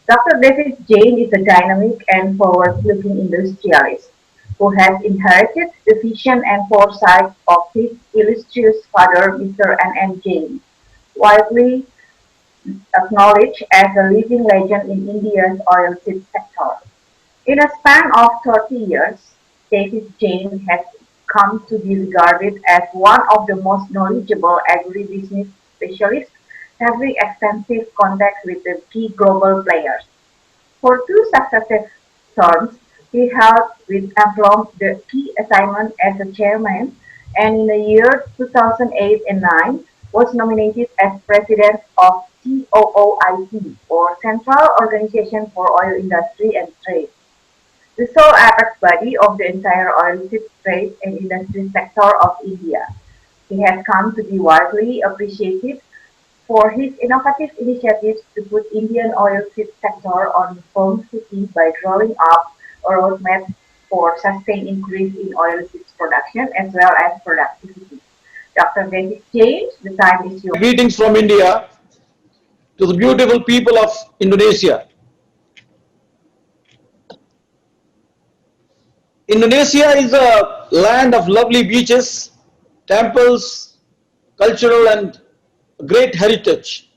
Dr. Davish Jain is a dynamic and forward-looking industrialist who has inherited the vision and foresight of his illustrious father, Mr. N. M. Jain, widely acknowledged as a living legend in India's oilseed sector. In a span of 30 years, Davish Jain has come to be regarded as one of the most knowledgeable agribusiness specialists, having extensive contacts with the key global players. For two successive terms, he held with aplomb the key assignment as a chairman, and in the year 2008 and 9 was nominated as president of COOIT, or Central Organization for Oil Industry and Trade, the sole apex body of the entire oilseed trade and industry sector of India. He has come to be widely appreciated for his innovative initiatives to put Indian oilseed sector on firm footing by drawing up a roadmap for sustained increase in oilseed production as well as productivity. Dr. David James, the time is yours. Greetings from India to the beautiful people of Indonesia. Indonesia is a land of lovely beaches, temples, cultural and great heritage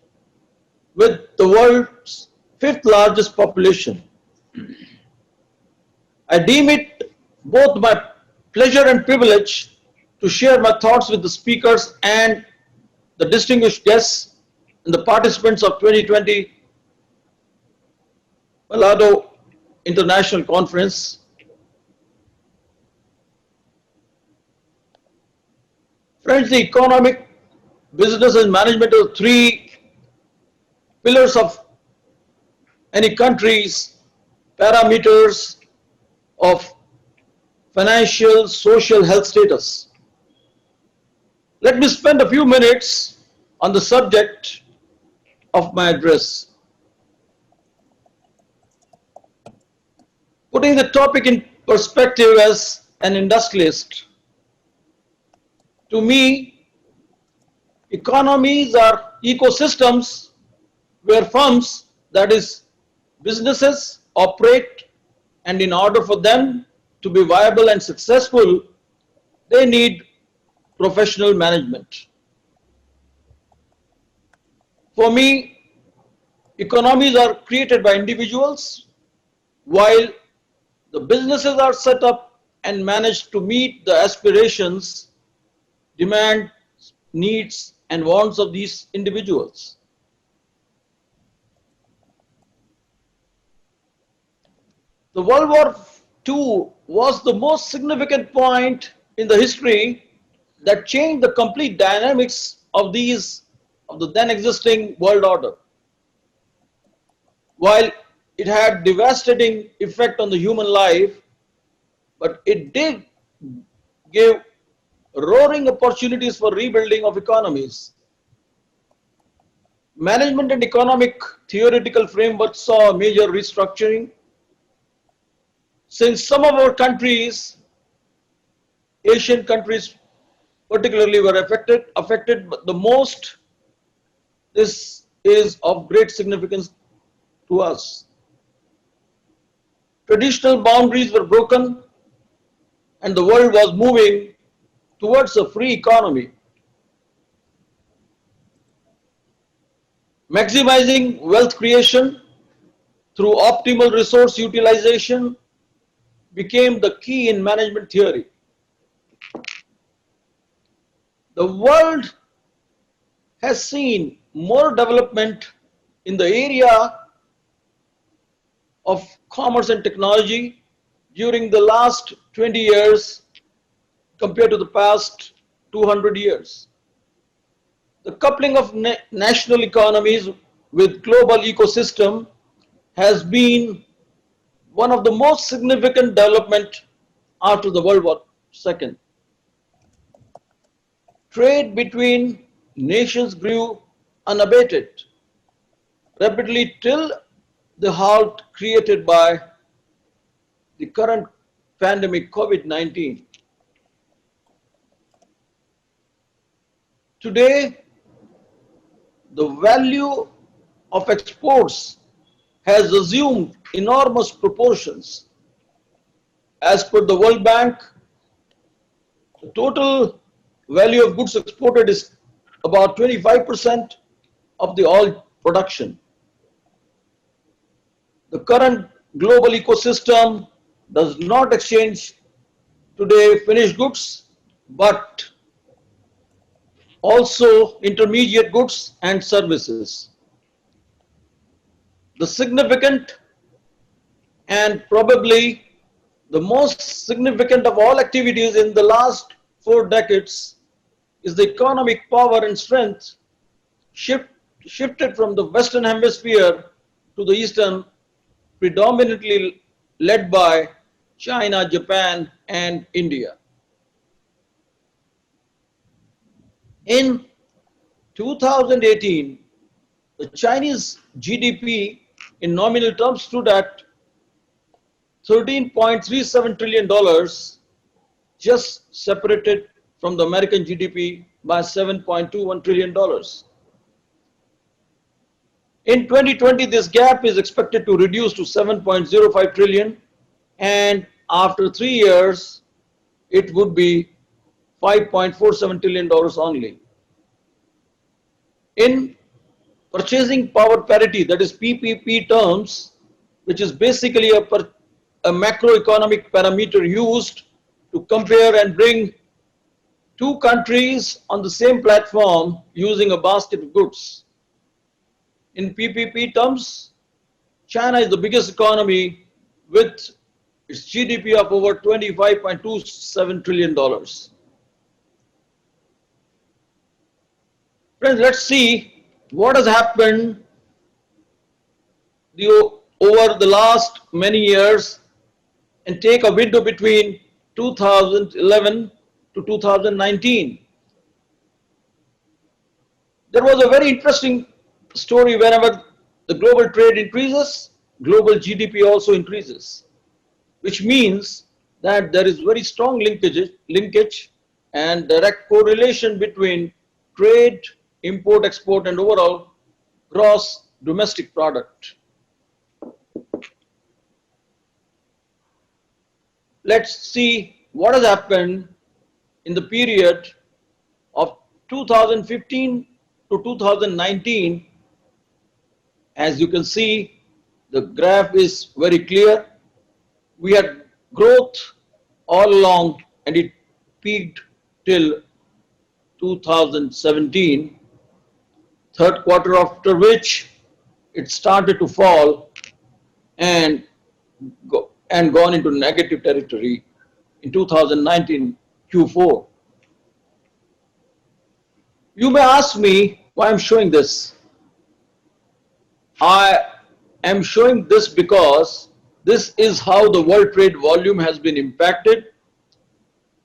with the world's fifth largest population. I deem it both my pleasure and privilege to share my thoughts with the speakers and the distinguished guests and the participants of 2020 Manado International Conference. Friends, the economic, business and management are three pillars of any country's parameters of financial, social health status. Let me spend a few minutes on the subject of my address. Putting the topic in perspective as an industrialist, to me, economies are ecosystems where firms, that is, businesses, operate, and in order for them to be viable and successful, they need professional management. For me, economies are created by individuals, while the businesses are set up and managed to meet the aspirations, demands, needs, and wants of these individuals. The World War II was the most significant point in the history that changed the complete dynamics of the then existing world order. While it had devastating effect on the human life, but it did give roaring opportunities for rebuilding of economies. Management and economic theoretical framework saw a major restructuring. Since some of our countries, Asian countries particularly, were affected but the most, this is of great significance to us. Traditional boundaries were broken and the world was moving towards a free economy. Maximizing wealth creation through optimal resource utilization became the key in management theory. The world has seen more development in the area of commerce and technology during the last 20 years compared to the past 200 years. The coupling of national economies with global ecosystem has been one of the most significant development after the World War II. Trade between nations grew unabated, rapidly till the halt created by the current pandemic COVID-19. Today, the value of exports has assumed enormous proportions. As per the World Bank, the total value of goods exported is about 25% of the oil production. The current global ecosystem does not exchange today finished goods, but also intermediate goods and services. The significant and probably the most significant of all activities in the last 4 decades is the economic power and strength shift, shifted from the Western Hemisphere to the Eastern, predominantly led by China, Japan, and India. In 2018, the Chinese GDP in nominal terms stood at $13.37 trillion, just separated from the American GDP by $7.21 trillion. In 2020, this gap is expected to reduce to 7.05 trillion, and after 3 years, it would be $5.47 trillion only. In purchasing power parity, that is PPP terms, which is basically a macroeconomic parameter used to compare and bring two countries on the same platform using a basket of goods. In PPP terms, China is the biggest economy with its GDP of over $25.27 trillion. Friends, let's see what has happened over the last many years and take a window between 2011 to 2019. There was a very interesting story. Whenever the global trade increases, global GDP also increases, which means that there is very strong linkage and direct correlation between trade, import, export, and overall gross domestic product. Let's see what has happened in the period of 2015 to 2019. As you can see, the graph is very clear. We had growth all along and it peaked till 2017, third quarter, after which it started to fall and gone into negative territory in 2019 Q4. You may ask me why I'm showing this. I am showing this because this is how the world trade volume has been impacted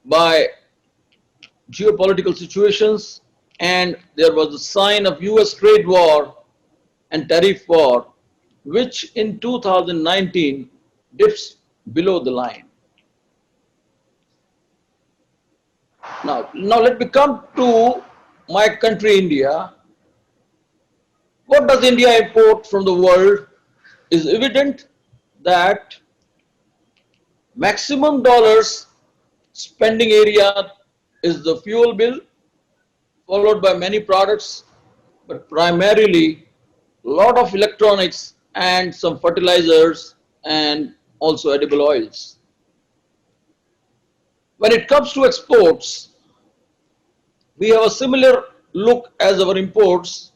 by geopolitical situations, and there was a sign of US trade war and tariff war, which in 2019 dips below the line. Now let me come to my country, India. What does India import from the world? Is evident that maximum dollars spending area is the fuel bill, followed by many products, but primarily a lot of electronics and some fertilizers and also edible oils. When it comes to exports, we have a similar look as our imports.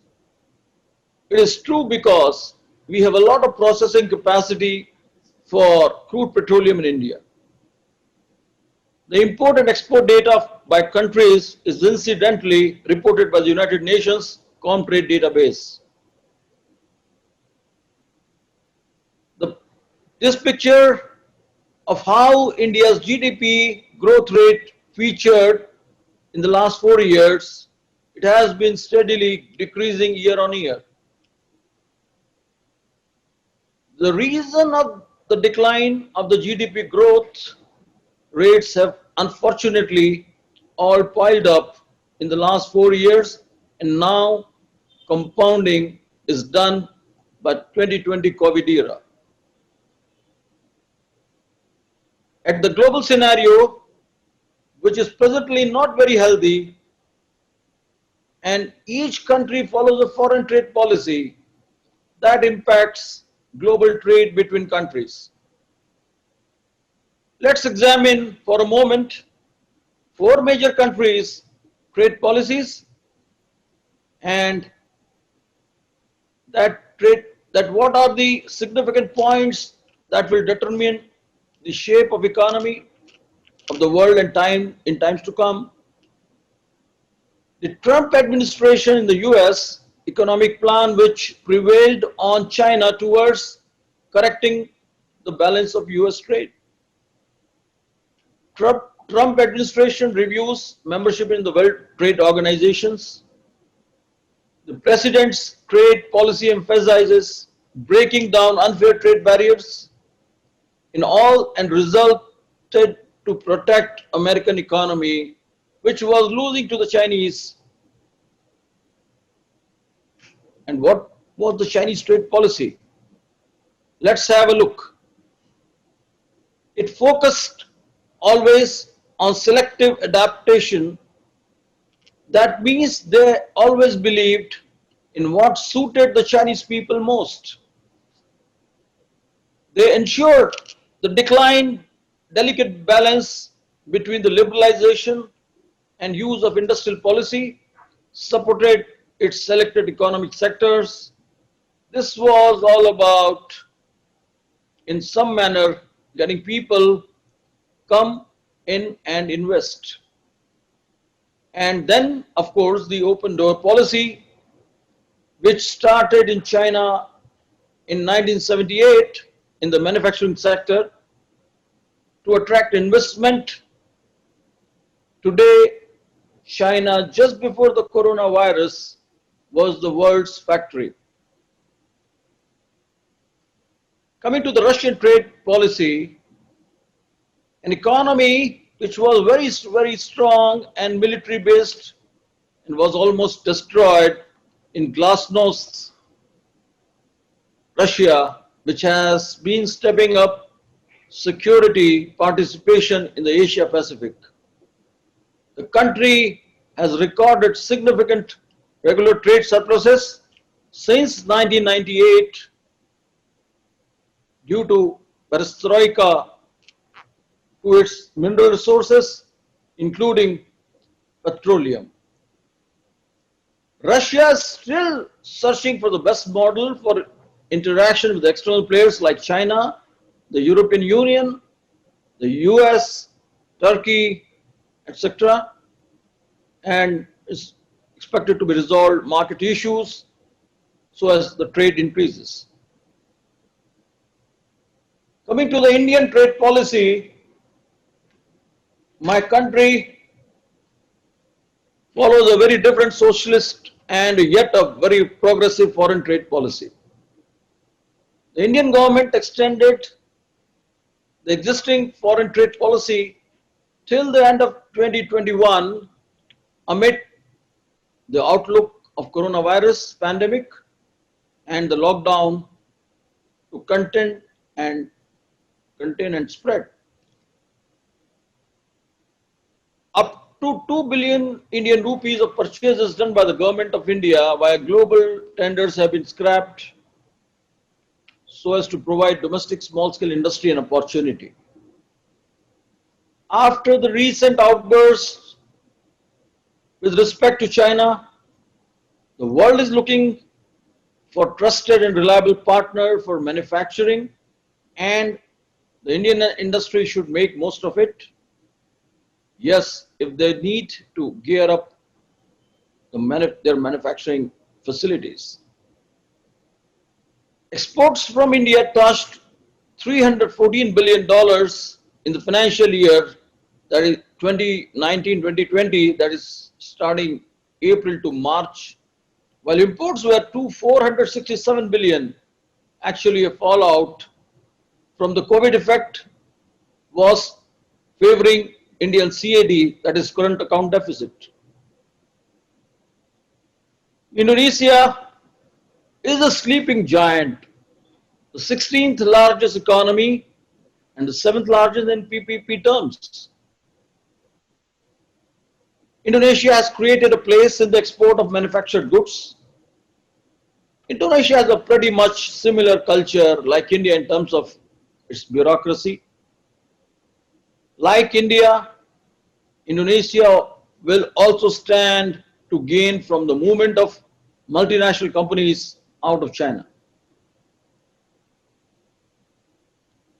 It is true because we have a lot of processing capacity for crude petroleum in India. The import and export data by countries is incidentally reported by the United Nations Comtrade database. This picture of how India's GDP growth rate featured in the last 4 years, it has been steadily decreasing year on year. The reason of the decline of the GDP growth rates have unfortunately all piled up in the last 4 years, and now compounding is done but 2020 COVID era. At the global scenario, which is presently not very healthy, and each country follows a foreign trade policy that impacts global trade between countries. Let's examine for a moment four major countries' trade policies and that what are the significant points that will determine the shape of economy of the world and time in times to come. The Trump administration in the US economic plan, which prevailed on China towards correcting the balance of US trade. Trump administration reviews membership in the World Trade Organizations. The president's trade policy emphasizes breaking down unfair trade barriers in all and resulted to protect American economy, which was losing to the Chinese. And what was the Chinese trade policy? Let's have a look. It focused always on selective adaptation. That means they always believed in what suited the Chinese people most. They ensured the decline, delicate balance between the liberalization and use of industrial policy, supported its selected economic sectors. This was all about, in some manner, getting people come in and invest. And then, of course, the open door policy, which started in China in 1978 in the manufacturing sector to attract investment. Today, China, just before the coronavirus, was the world's factory. Coming to the Russian trade policy, an economy which was very strong and military based and was almost destroyed in glasnost, Russia, which has been stepping up security participation in the Asia Pacific. The country has recorded significant regular trade surpluses since 1998 due to perestroika to its mineral resources, including petroleum. Russia is still searching for the best model for interaction with external players like China, the European Union, the US, Turkey, etc., and is expected to be resolved market issues so as the trade increases. Coming to the Indian trade policy, my country follows a very different socialist and yet a very progressive foreign trade policy. The Indian government extended the existing foreign trade policy till the end of 2021 amid the outlook of coronavirus pandemic and the lockdown to contain and spread. Up to 2 billion Indian rupees of purchases done by the government of India via global tenders have been scrapped so as to provide domestic small-scale industry an opportunity. After the recent outbursts with respect to China, the world is looking for trusted and reliable partner for manufacturing, and the Indian industry should make most of it. Yes, if they need to gear up their manufacturing facilities. Exports from India touched $314 billion in the financial year, that is 2019-2020, that is starting April to March, while imports were to 467 billion. Actually, a fallout from the COVID effect was favoring Indian CAD, that is current account deficit. Indonesia is a sleeping giant, the 16th largest economy and the 7th largest in PPP terms. Indonesia has created a place in the export of manufactured goods. Indonesia has a pretty much similar culture like India in terms of its bureaucracy. Like India, Indonesia will also stand to gain from the movement of multinational companies out of China.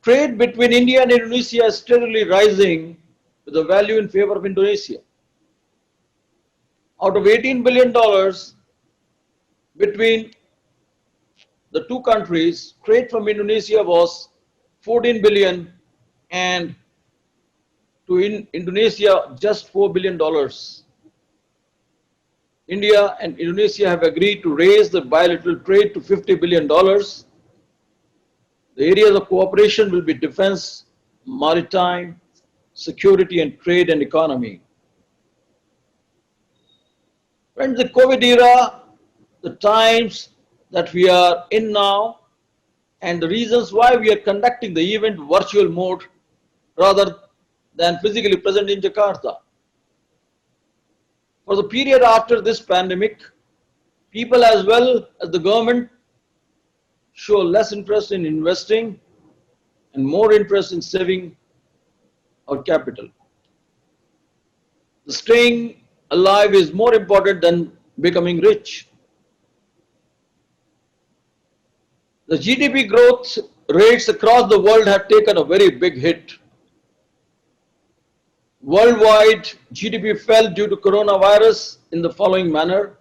Trade between India and Indonesia is steadily rising with a value in favor of Indonesia. Out of $18 billion between the two countries, trade from Indonesia was 14 billion and to Indonesia just $4 billion. India and Indonesia have agreed to raise the bilateral trade to $50 billion. The areas of cooperation will be defense, maritime, security and trade and economy. When the COVID era, the times that we are in now, and the reasons why we are conducting the event virtual mode rather than physically present in Jakarta. For the period after this pandemic, people as well as the government show less interest in investing and more interest in saving our capital. The staying alive is more important than becoming rich. The GDP growth rates across the world have taken a very big hit. Worldwide GDP fell due to coronavirus in the following manner.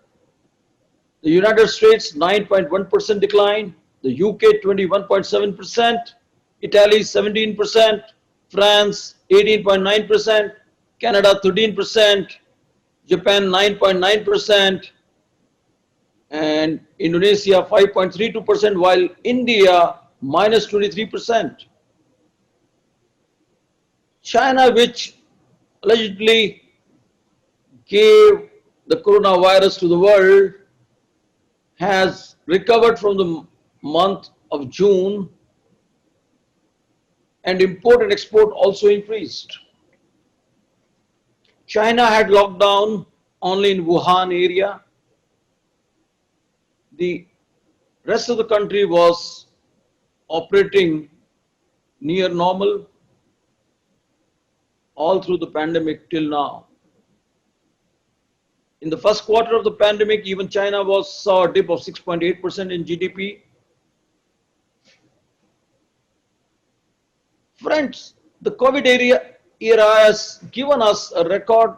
The United States 9.1% decline, the UK 21.7%, Italy 17%, France 18.9%, Canada 13%, Japan 9.9%, and Indonesia 5.32%, while India minus 23%. China, which allegedly gave the coronavirus to the world, has recovered from the month of June, and import and export also increased. China had locked down only in Wuhan area. The rest of the country was operating near normal all through the pandemic till now. In the first quarter of the pandemic, even China saw a dip of 6.8% in GDP. Friends, the COVID era has given us a record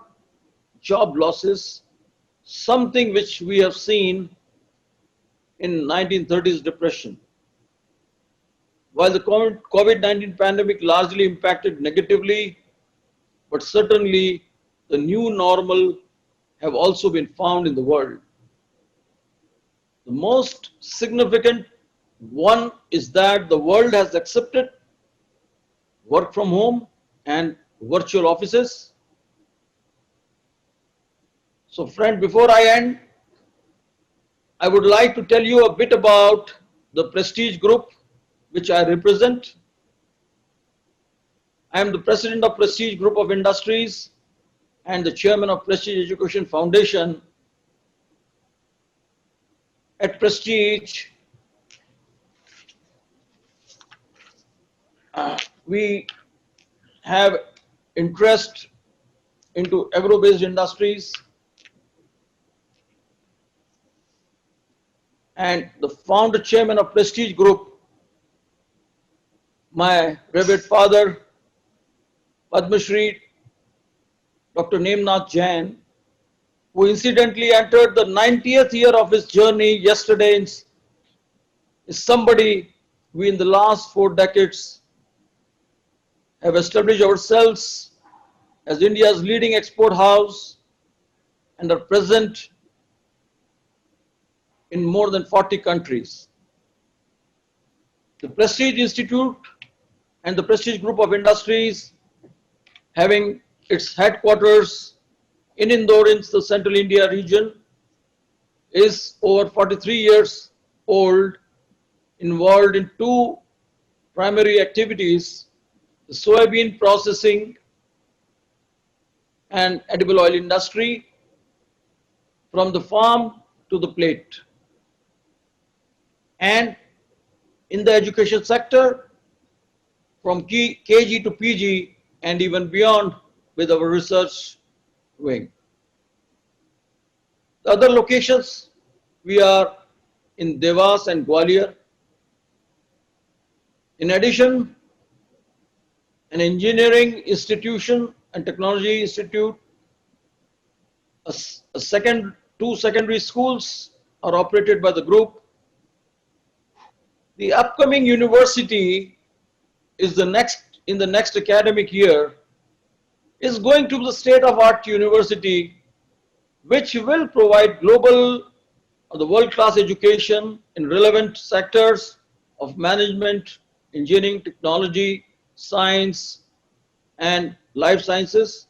job losses, something which we have seen in 1930s depression. While the COVID-19 pandemic largely impacted negatively, but certainly the new normal have also been found in the world. The most significant one is that the world has accepted work from home and virtual offices. So friend, before I end, I would like to tell you a bit about the Prestige Group which I represent. I am the president of Prestige Group of Industries and the chairman of Prestige Education Foundation. At Prestige, we have interest into agro-based industries, and the founder chairman of Prestige Group, my revered father, Padma Shri Dr. Davish Jain, who incidentally entered the 90th year of his journey yesterday, is somebody we in the last 4 decades have established ourselves as India's leading export house and are present in more than 40 countries. The Prestige Institute and the Prestige Group of Industries, having its headquarters in Indore in the Central India region, is over 43 years old, involved in two primary activities: the soybean processing and edible oil industry, from the farm to the plate. And in the education sector, from KG to PG and even beyond with our research wing. The other locations, we are in Devas and Gwalior. In addition, an engineering institution and technology institute, two secondary schools are operated by the group. The upcoming university is in the next academic year is going to be the state-of-art university, which will provide global or the world-class education in relevant sectors of management, engineering, technology, science, and life sciences.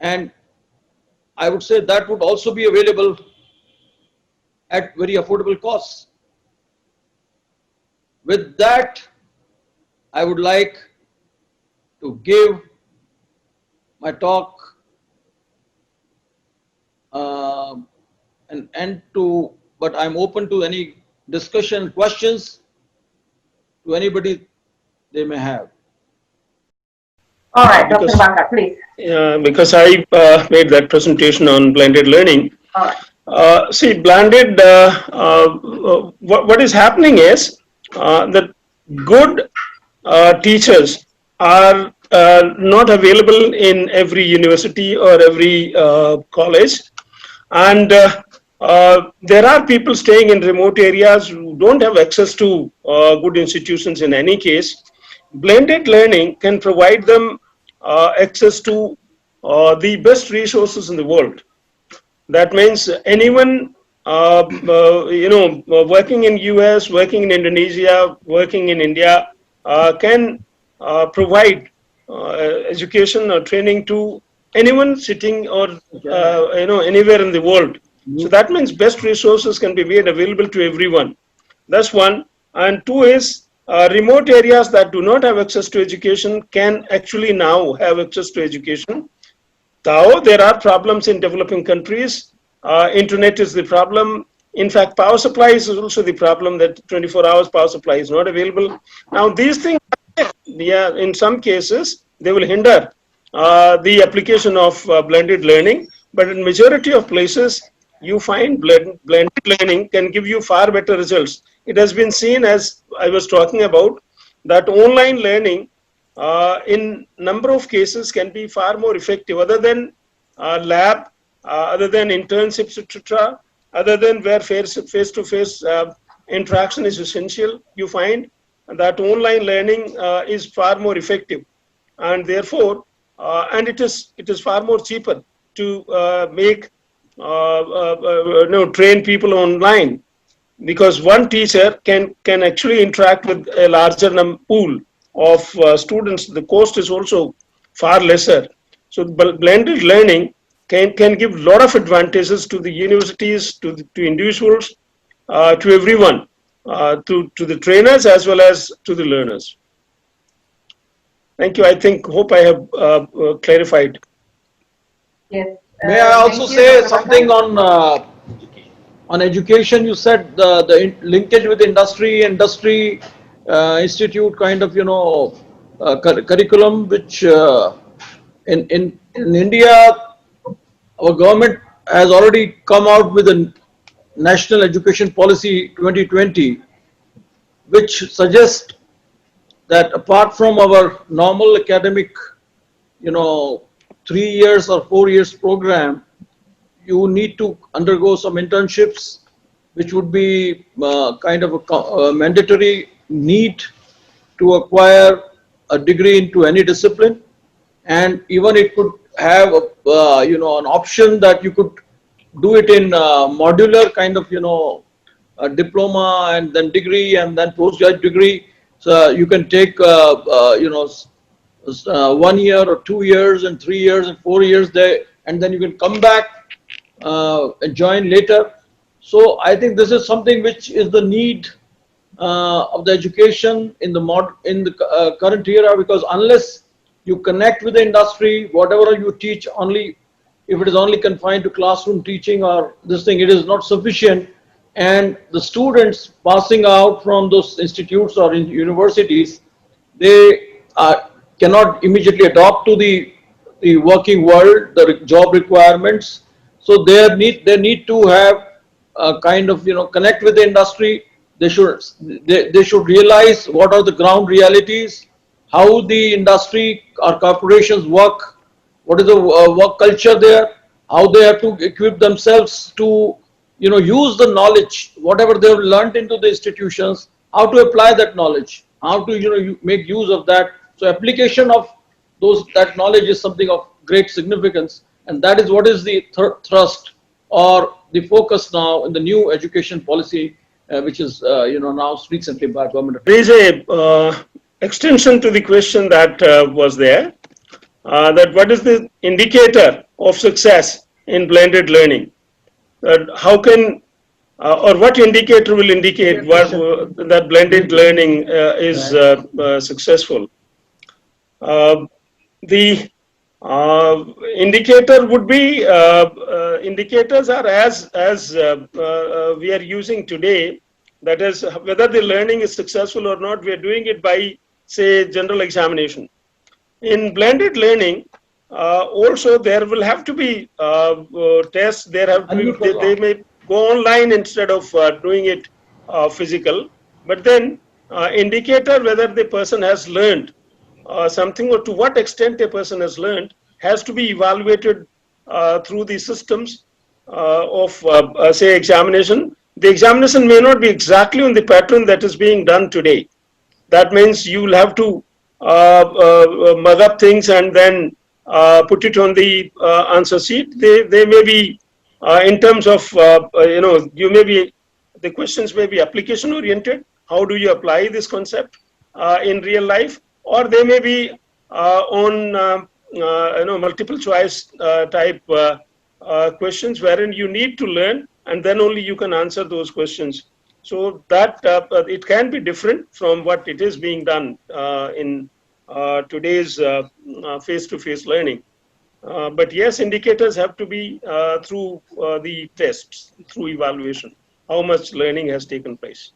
And I would say that would also be available at very affordable costs. With that, I would like to give my talk an end to, but I'm open to any discussion, questions to anybody they may have. All Uh, right, Dr. because Baka, please. because I made that presentation on blended learning. All right. See, blended, what is happening is that good teachers are not available in every university or every college. And there are people staying in remote areas who don't have access to good institutions in any case. Blended learning can provide them access to the best resources in the world. That means anyone, working in US, working in Indonesia, working in India, can provide education or training to anyone sitting or anywhere in the world. So that means best resources can be made available to everyone. That's one. And two is remote areas that do not have access to education can actually now have access to education. Though there are problems in developing countries, internet is the problem. In fact, power supply is also the problem, that 24 hours power supply is not available. Now, these things, yeah, in some cases, they will hinder the application of blended learning. But in majority of places, you find blended learning can give you far better results. It has been seen, as I was talking about, that online learning in number of cases can be far more effective, other than lab, other than internships, etc., other than where face-to-face interaction is essential. You find that online learning is far more effective, and therefore, and it is far more cheaper to make train people online, because one teacher can actually interact with a larger pool of students. The cost is also far lesser. So blended learning can give a lot of advantages to the universities, to individuals, to everyone, to the trainers as well as to the learners. Thank you. Hope I have clarified. Yes. May I also Thank you, say Dr. something Baka. on education? You said the linkage with industry institute kind of curriculum, which in India our government has already come out with a national education policy 2020, which suggests that apart from our normal academic, 3 years or 4 years program, you need to undergo some internships, which would be kind of a mandatory need to acquire a degree into any discipline. And even it could have an option that you could do it in modular kind of a diploma and then degree and then postgraduate degree. So you can take 1 year or 2 years and 3 years and 4 years there, and then you can come back and join later. So I think this is something which is the need of the education in the current era, because unless you connect with the industry, whatever you teach, only if it is only confined to classroom teaching or this thing, it is not sufficient. And the students passing out from those institutes or in universities, they cannot immediately adopt to the working world, the job requirements. So they need to have kind of connect with the industry. They should realize what are the ground realities, how the industry or corporations work, what is the work culture there, how they have to equip themselves to use the knowledge whatever they have learned into the institutions, how to apply that knowledge, how to make use of that. So application of those that knowledge is something of great significance, and that is what is the thrust or the focus now in the new education policy, which is now recently by government. There is a extension to the question that was there. That what is the indicator of success in blended learning? How can or what indicator will indicate that blended learning is successful? The indicator would be indicators are as we are using today. That is, whether the learning is successful or not, we are doing it by, say, general examination. In blended learning, also there will have to be tests. There have to be, they may go online instead of doing it physical. But then indicator whether the person has learned something or to what extent a person has learned has to be evaluated through the systems of say examination. The examination may not be exactly on the pattern that is being done today. That means you will have to mug up things and then put it on the answer sheet. They may be in terms of you may be, the questions may be application oriented. How do you apply this concept in real life? Or they may be on multiple choice type questions wherein you need to learn and then only you can answer those questions. So that it can be different from what it is being done in today's face-to-face learning. But yes, indicators have to be through the tests, through evaluation, how much learning has taken place.